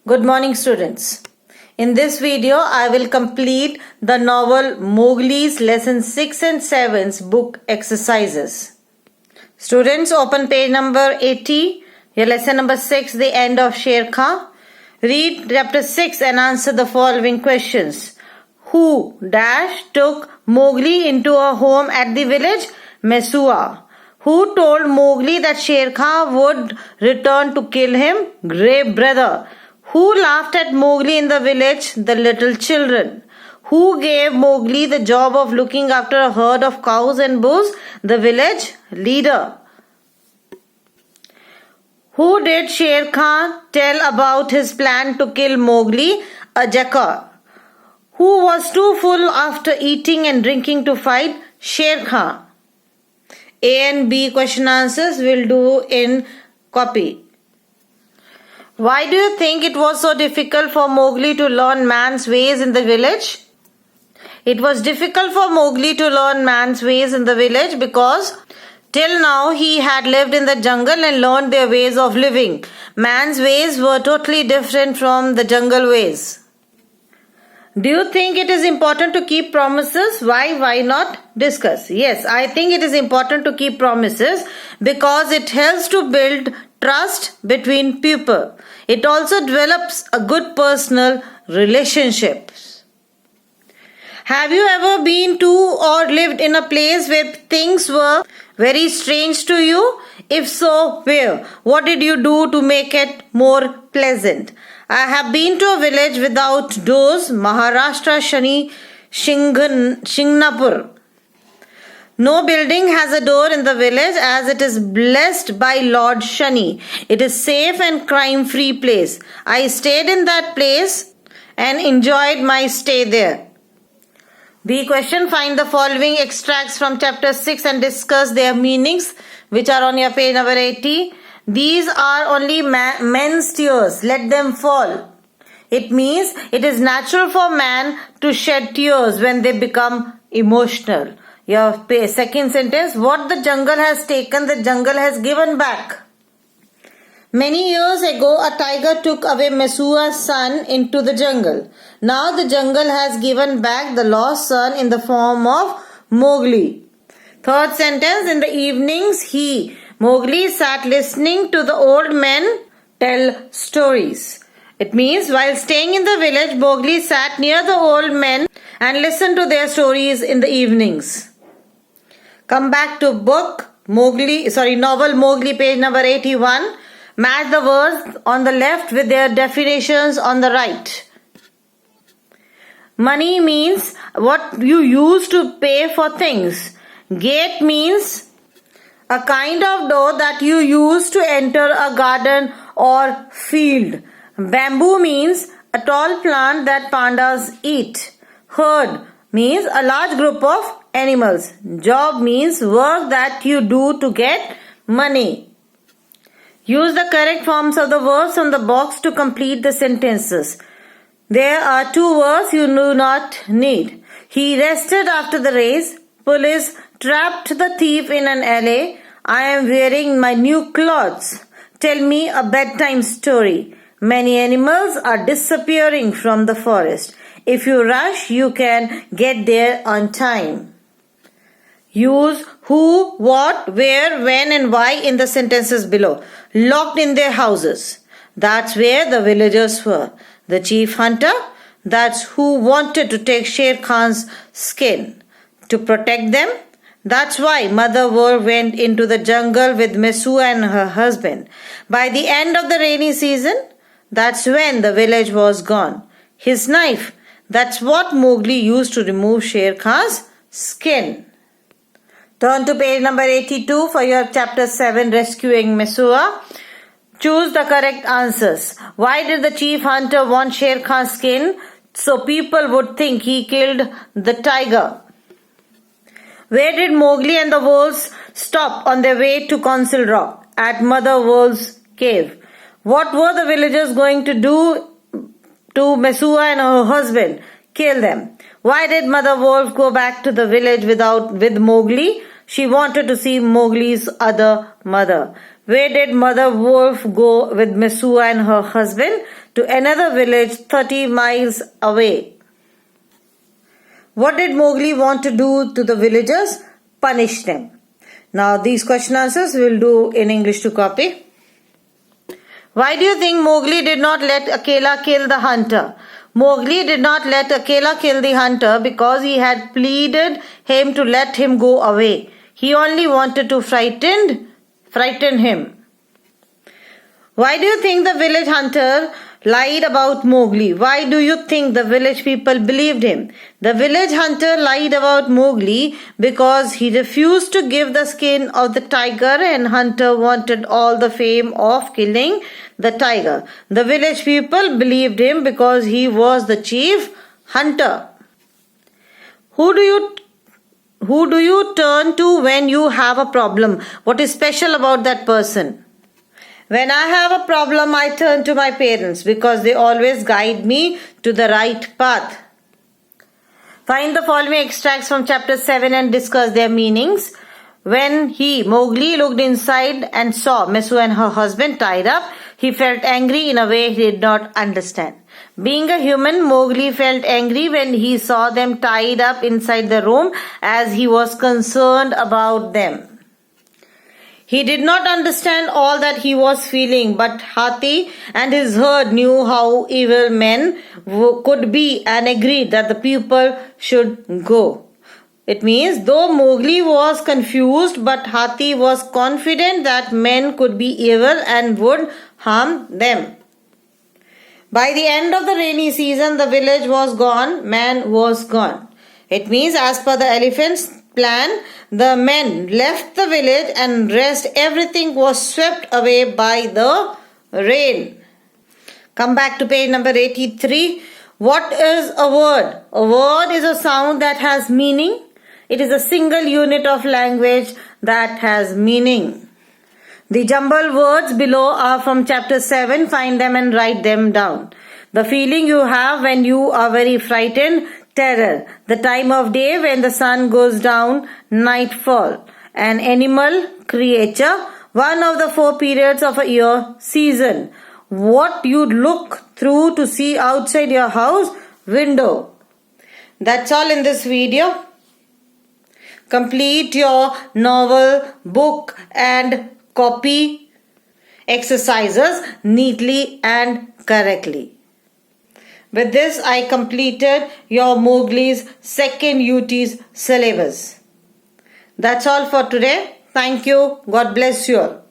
Good morning, students. In this video, I will complete the novel Mowgli's Lesson 6 and 7's book exercises. Students, open page number 80, your lesson number 6, The End of Sher Khan. Read chapter 6 and answer the following questions. Who took Mowgli into a home at the village? Mesua. Who told Mowgli that Sher Khan would return to kill him? Grey Brother. Who laughed at Mowgli in the village? The little children. Who gave Mowgli the job of looking after a herd of cows and bulls? The village leader. Who did Sher Khan tell about his plan to kill Mowgli? A jackal. Who was too full after eating and drinking to fight? Sher Khan. A and B question answers will do in copy. Why do you think it was so difficult for Mowgli to learn man's ways in the village? It was difficult for Mowgli to learn man's ways in the village because till now he had lived in the jungle and learned their ways of living. Man's ways were totally different from the jungle ways. Do you think it is important to keep promises? Why not? Discuss. Yes, I think it is important to keep promises because it helps to build trust between people. It also develops a good personal relationship. Have you ever been to or lived in a place where things were very strange to you? If so, where? What did you do to make it more pleasant? I have been to a village without doors, Maharashtra Shingnapur. No building has a door in the village as it is blessed by Lord Shani. It is safe and crime-free place. I stayed in that place and enjoyed my stay there. B question. Find the following extracts from chapter 6 and discuss their meanings, which are on your page number 80. These are only men's tears. Let them fall. It means it is natural for man to shed tears when they become emotional. Your second sentence. What the jungle has taken, the jungle has given back. Many years ago, a tiger took away Mesua's son into the jungle. Now the jungle has given back the lost son in the form of Mowgli. Third sentence. In the evenings, Mowgli sat listening to the old men tell stories. It means while staying in the village, Mowgli sat near the old men and listened to their stories in the evenings. Come back to novel Mowgli, page number 81. Match the words on the left with their definitions on the right. Money means what you use to pay for things. Gate means a kind of door that you use to enter a garden or field. Bamboo means a tall plant that pandas eat. Herd means a large group of animals. Job means work that you do to get money. Use the correct forms of the verbs on the box to complete the sentences. There are 2 words you do not need. He rested after the race. Police trapped the thief in an alley. I am wearing my new clothes. Tell me a bedtime story. Many animals are disappearing from the forest. If you rush, you can get there on time. Use who, what, where, when and why in the sentences below. Locked in their houses. That's where the villagers were. The chief hunter. That's who wanted to take Sher Khan's skin. To protect them. That's why Mother Wolf went into the jungle with Mesua and her husband. By the end of the rainy season, that's when the village was gone. His knife. That's what Mowgli used to remove Sher Khan's skin. Turn to page number 82 for your chapter 7, Rescuing Mesua. Choose the correct answers. Why did the chief hunter want Sher Khan's skin? So people would think he killed the tiger. Where did Mowgli and the wolves stop on their way to Council Rock? At Mother Wolf's cave. What were the villagers going to do to Mesua and her husband? Kill them. Why did Mother Wolf go back to the village with Mowgli? She wanted to see Mowgli's other mother. Where did Mother Wolf go with Mesua and her husband? To another village 30 miles away. What did Mowgli want to do to the villagers? Punish them. Now these question answers we'll do in English to copy. Why do you think Mowgli did not let Akela kill the hunter? Mowgli did not let Akela kill the hunter because he had pleaded him to let him go away. He only wanted to frighten him. Why do you think the village hunter lied about Mowgli? Why do you think the village people believed him? The village hunter lied about Mowgli because he refused to give the skin of the tiger and hunter wanted all the fame of killing the tiger. The village people believed him because he was the chief hunter. Who do you turn to when you have a problem? What is special about that person? When I have a problem, I turn to my parents because they always guide me to the right path. Find the following extracts from chapter 7 and discuss their meanings. When Mowgli, looked inside and saw Mesua and her husband tied up, he felt angry in a way he did not understand. Being a human, Mowgli felt angry when he saw them tied up inside the room as he was concerned about them. He did not understand all that he was feeling, but Hathi and his herd knew how evil men could be and agreed that the people should go. It means though Mowgli was confused, but Hathi was confident that men could be evil and would harm them. By the end of the rainy season, the village was gone, man was gone. It means as per the elephant's plan, the men left the village and rest everything was swept away by the rain. Come back to page number 83. What is a word? A word is a sound that has meaning. It is a single unit of language that has meaning. The jumbled words below are from chapter 7. Find them and write them down. The feeling you have when you are very frightened, terror. The time of day when the sun goes down, nightfall. An animal, creature. One of the 4 periods of a year, season. What you look through to see outside your house, window. That's all in this video. Complete your novel, book and copy exercises neatly and correctly. With this, I completed your Mowgli's second UT's syllabus. That's all for today. Thank you. God bless you all.